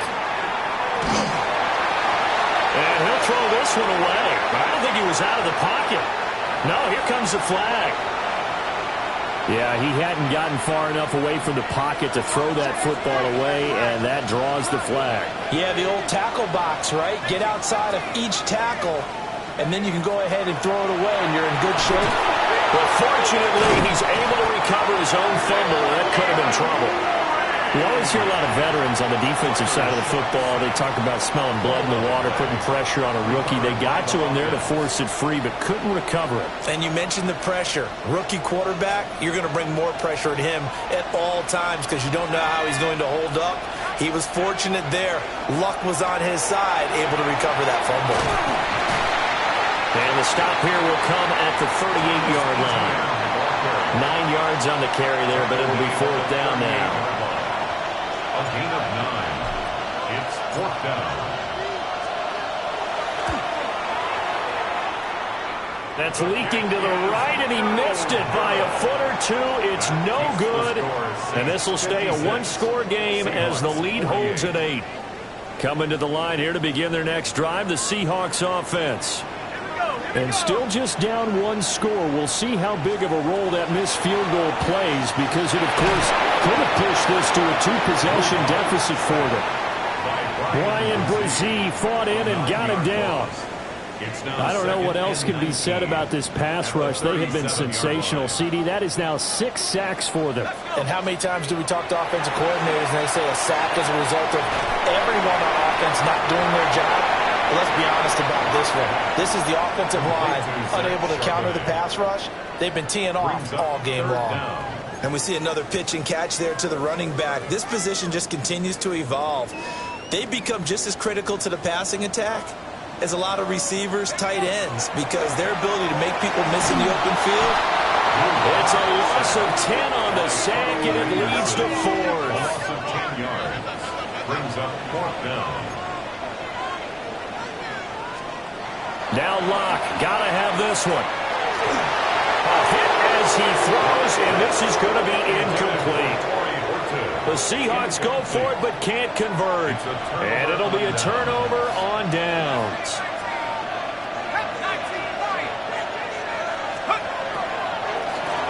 And he'll throw this one away. I don't think he was out of the pocket. No, here comes the flag. Yeah, he hadn't gotten far enough away from the pocket to throw that football away, and that draws the flag. Yeah, the old tackle box, right? Get outside of each tackle, and then you can go ahead and throw it away, and you're in good shape. Well, fortunately, he's able to recover his own fumble, and that could have been trouble. You always hear a lot of veterans on the defensive side of the football. They talk about smelling blood in the water, putting pressure on a rookie. They got to him there to force it free, but couldn't recover it. And you mentioned the pressure. Rookie quarterback, you're going to bring more pressure at him at all times because you don't know how he's going to hold up. He was fortunate there. Luck was on his side, able to recover that fumble. And the stop here will come at the 38-yard line. 9 yards on the carry there, but it'll be 4th down now. A gain of 9. It's 4th down. That's leaking to the right, and he missed it by a foot or two. It's no good, and this will stay a one-score game as the lead holds at 8. Coming to the line here to begin their next drive, the Seahawks offense. And still just down 1 score. We'll see how big of a role that missed field goal plays because it, of course, could have pushed this to a 2-possession deficit for them. Brian Brzee fought in and got him down. I don't know what else can be said about this pass rush. They have been sensational. CD, that is now 6 sacks for them. And how many times do we talk to offensive coordinators and they say a sack is a result of everyone on offense not doing their job? Well, let's be honest about this one. This is the offensive line unable to counter the pass rush. They've been teeing off all game long. And we see another pitch and catch there to the running back. This position just continues to evolve. They become just as critical to the passing attack as a lot of receivers, tight ends, because their ability to make people miss in the open field. It's a loss of 10 on the sack, and it leads to 4th. Loss of 10 yards. Brings up 4th down. Now Locke, gotta have this one. A hit as he throws, and this is going to be incomplete. The Seahawks go for it, but can't convert. And it'll be a turnover on downs.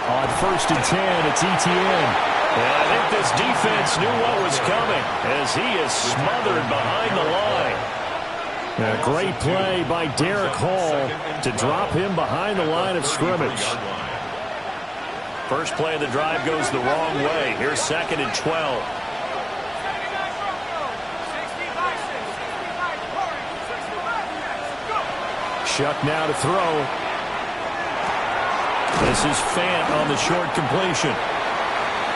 On 1st and 10, it's Etienne. And I think this defense knew what was coming as he is smothered behind the line. A great play by Derek Hall to drop him behind the line of scrimmage. First play of the drive goes the wrong way. Here's 2nd and 12. Shuck now to throw. This is Fant on the short completion.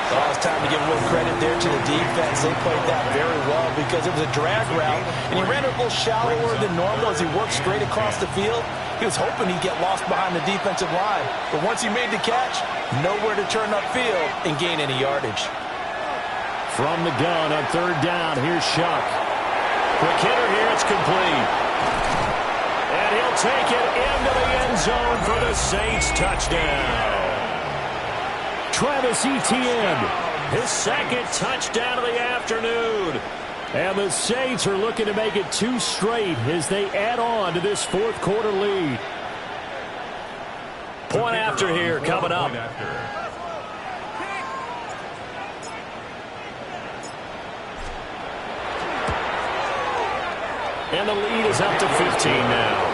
Oh, it's time to give a little credit there to the defense. They played that very well because it was a drag route, and he ran it a little shallower than normal as he worked straight across the field. He was hoping he'd get lost behind the defensive line. But once he made the catch, nowhere to turn upfield and gain any yardage. From the gun on 3rd down, here's Shuck. Quick hitter here, it's complete. And he'll take it into the end zone for the Saints touchdown. Travis Etienne, His 2nd touchdown of the afternoon. and the Saints are looking to make it 2 straight as they add on to this 4th quarter lead. Point after here coming up. And the lead is up to 15 now.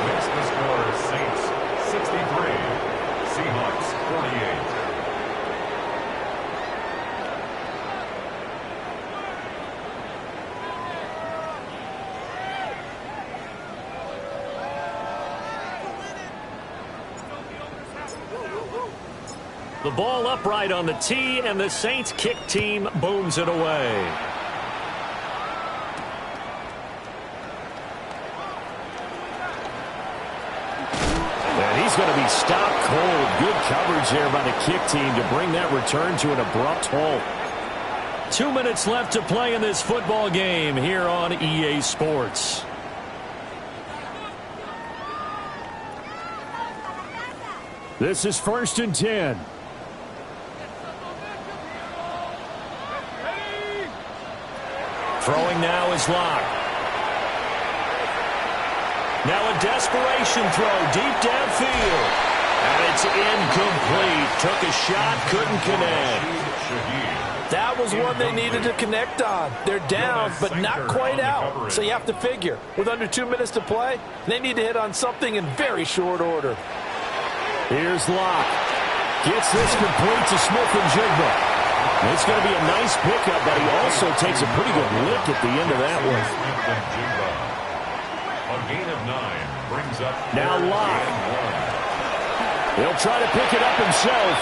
Makes the score Saints 63, Seahawks 48. The ball upright on the tee, and the Saints kick team booms it away. And he's going to be stopped cold. Good coverage there by the kick team to bring that return to an abrupt halt. 2 minutes left to play in this football game here on EA Sports. This is 1st and 10. Throwing now is Locke. Now a desperation throw deep downfield. And it's incomplete. Took a shot, couldn't connect. That was one they needed to connect on. They're down, but not quite out. So you have to figure, with under 2 minutes to play, they need to hit on something in very short order. Here's Locke. Gets this complete to Smith and Jigba. It's going to be a nice pickup, but he also takes a pretty good lick at the end of that one. A gain of 9 brings up now Locke. He'll try to pick it up himself.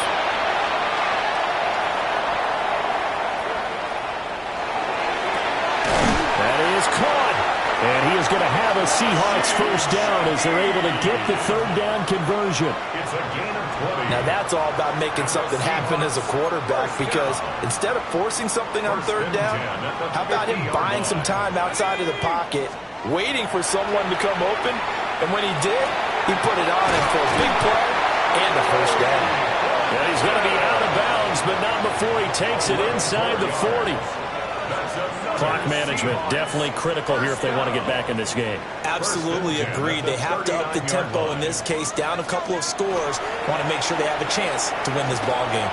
That is caught. And he is going to have a Seahawks first down as they're able to get the third down conversion. It's a gain of 20. Now that's all about making something happen as a quarterback, because instead of forcing something on third down, how about him buying some time outside of the pocket, waiting for someone to come open, and when he did, he put it on him for a big play and a first down. Yeah, he's going to be out of bounds, but not before he takes it inside the 40. Clock management definitely critical here if they want to get back in this game. Absolutely agreed. They have to up the tempo in this case, down a couple of scores. Want to make sure they have a chance to win this ball game.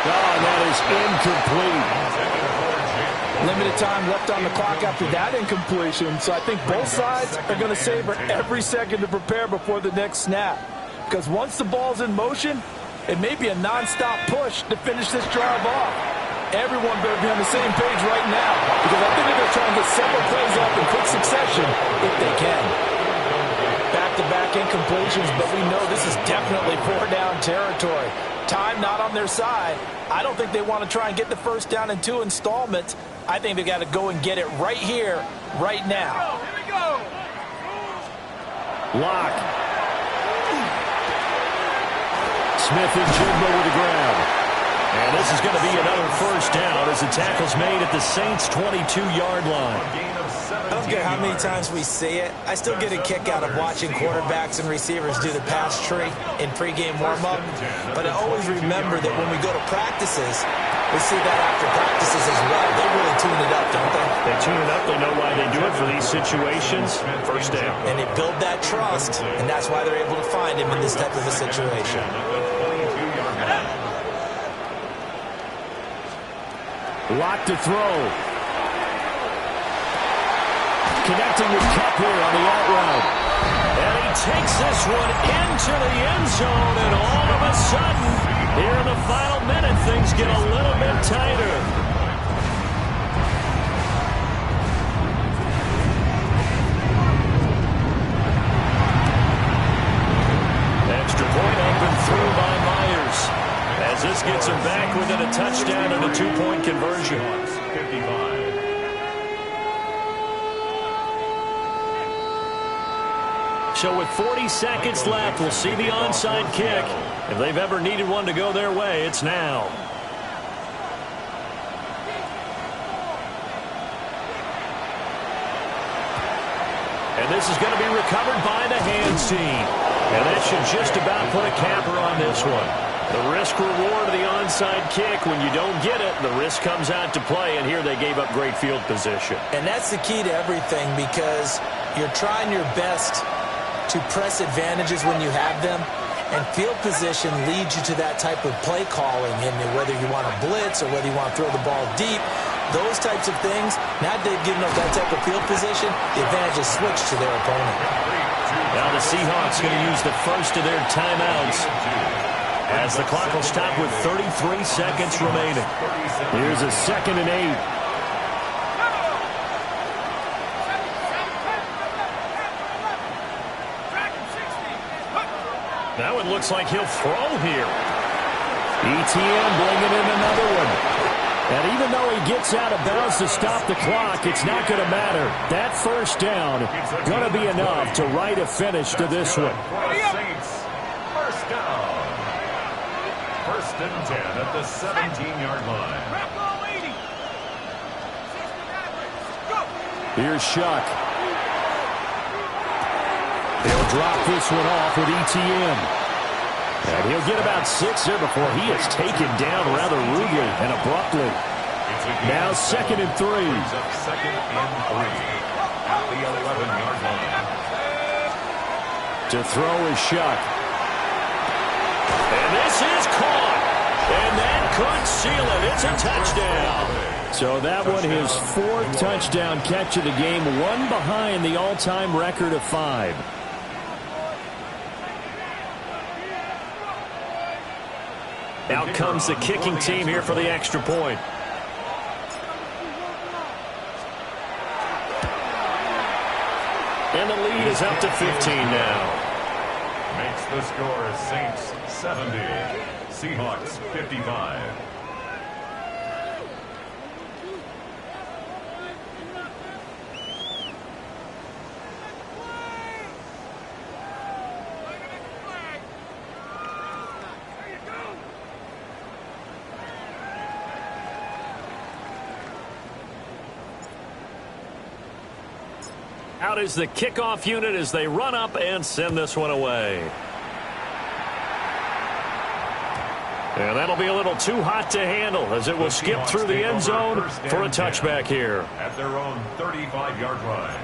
Oh, that is incomplete. Limited time left on the clock after that incompletion, so I think both sides are going to savor every second to prepare before the next snap. Because once the ball's in motion, it may be a non-stop push to finish this drive off. Everyone better be on the same page right now, because I think they're going to try and get several plays off in quick succession if they can. Back-to-back incompletions, but we know this is definitely four-down territory. Time not on their side. I don't think they want to try and get the first down in 2 installments. I think they got to go and get it right here, right now. Here we go. Locke. Smith and Jigba with the grab. And this is going to be another first down as the tackle's made at the Saints' 22-yard line. I don't care how many times we see it. I still get a kick out of watching quarterbacks and receivers do the pass tree in pregame warm-up. But I always remember that when we go to practices, we see that after practices as well. They really tune it up, don't they? They tune it up. They know why they do it for these situations. First down. And they build that trust, and that's why they're able to find him in this type of a situation. Locke to throw. Connecting with Kupp here on the out route. And he takes this one into the end zone, and all of a sudden, here in the final minute, things get a little bit tighter. Extra point up and through by Myers. As this gets him back within a touchdown and a 2-point conversion. 55. So with 40 seconds left, we'll see the onside kick. If they've ever needed one to go their way, it's now. And this is going to be recovered by the hands team. And that should just about put a capper on this one. The risk-reward of the onside kick, when you don't get it, the risk comes out to play, and here they gave up great field position. And that's the key to everything, because you're trying your best to press advantages when you have them, and field position leads you to that type of play calling, and whether you want to blitz or whether you want to throw the ball deep, those types of things, now they've given up that type of field position, the advantage is switched to their opponent. Now the Seahawks going to use the first of their timeouts as the clock will stop with 33 seconds remaining. Here's a 2nd and 8. Now it looks like he'll throw here. ETN bringing in another one. And even though he gets out of bounds to stop the clock, it's not going to matter. That first down going to be enough to write a finish to this one. First down. 1st and 10 at the 17-yard line. Here's Shuck. They'll drop this one off with ETN. And he'll get about 6 there before he is taken down rather rudely and abruptly. Now 2nd and 3. 2nd and 3 at the 11-yard line. To throw is Shuck. And this is caught. And that could seal it. It's a touchdown. So that one, his 4th touchdown catch of the game, one behind the all-time record of 5. Out comes the kicking team here for the extra point. And the lead is up to 15 now. Makes the score Saints 70, Seahawks 55. Out is the kickoff unit as they run up and send this one away. And that'll be a little too hot to handle as it will skip through the end zone for a touchback here. At their own 35-yard line.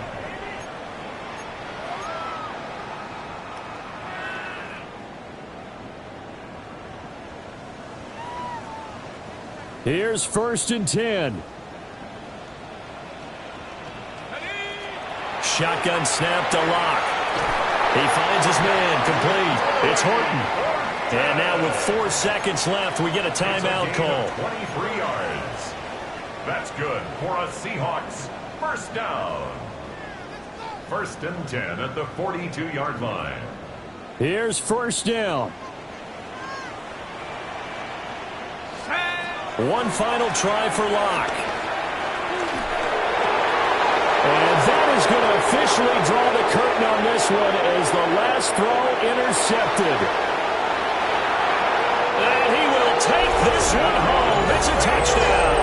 Here's 1st and 10. Shotgun snap to Locke. He finds his man complete. It's Horton. And now with 4 seconds left, we get a timeout call. 23 yards. That's good for a Seahawks first down. 1st and 10 at the 42-yard line. Here's 1st down. One final try for Locke. And that is going to officially draw the curtain on this one as the last throw intercepted. And he will take this one home. It's a touchdown.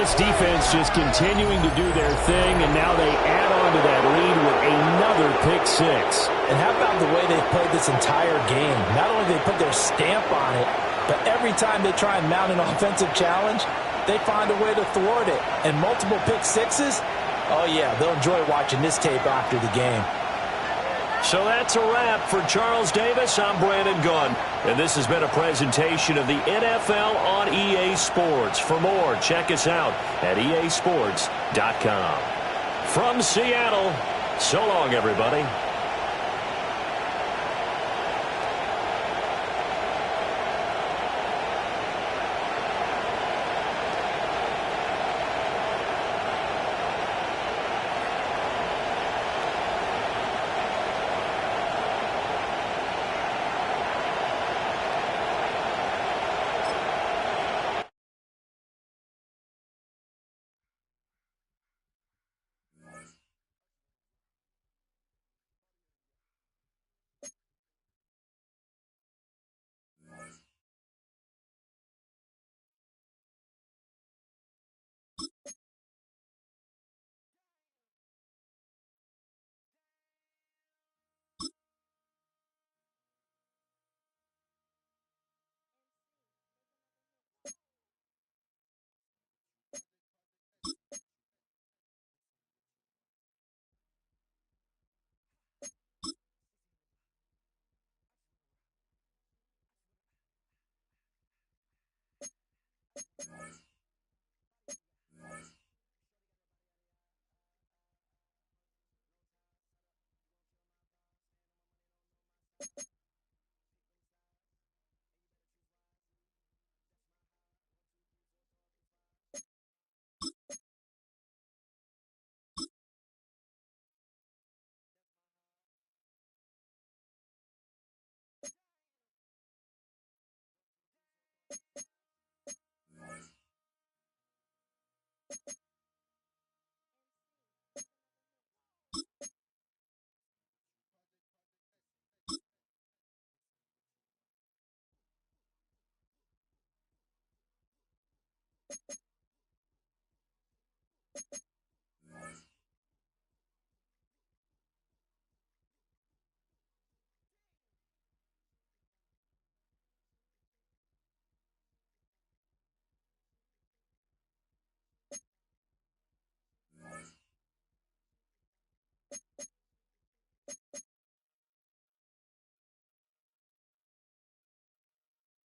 This defense just continuing to do their thing, and now they add on to that lead with another pick six. And how about the way they've played this entire game? Not only they put their stamp on it, but every time they try and mount an offensive challenge, they find a way to thwart it. And multiple pick sixes, oh yeah, they'll enjoy watching this tape after the game. So that's a wrap for Charles Davis. I'm Brandon Gunn. And this has been a presentation of the NFL on EA Sports. For more, check us out at easports.com. From Seattle, so long, everybody.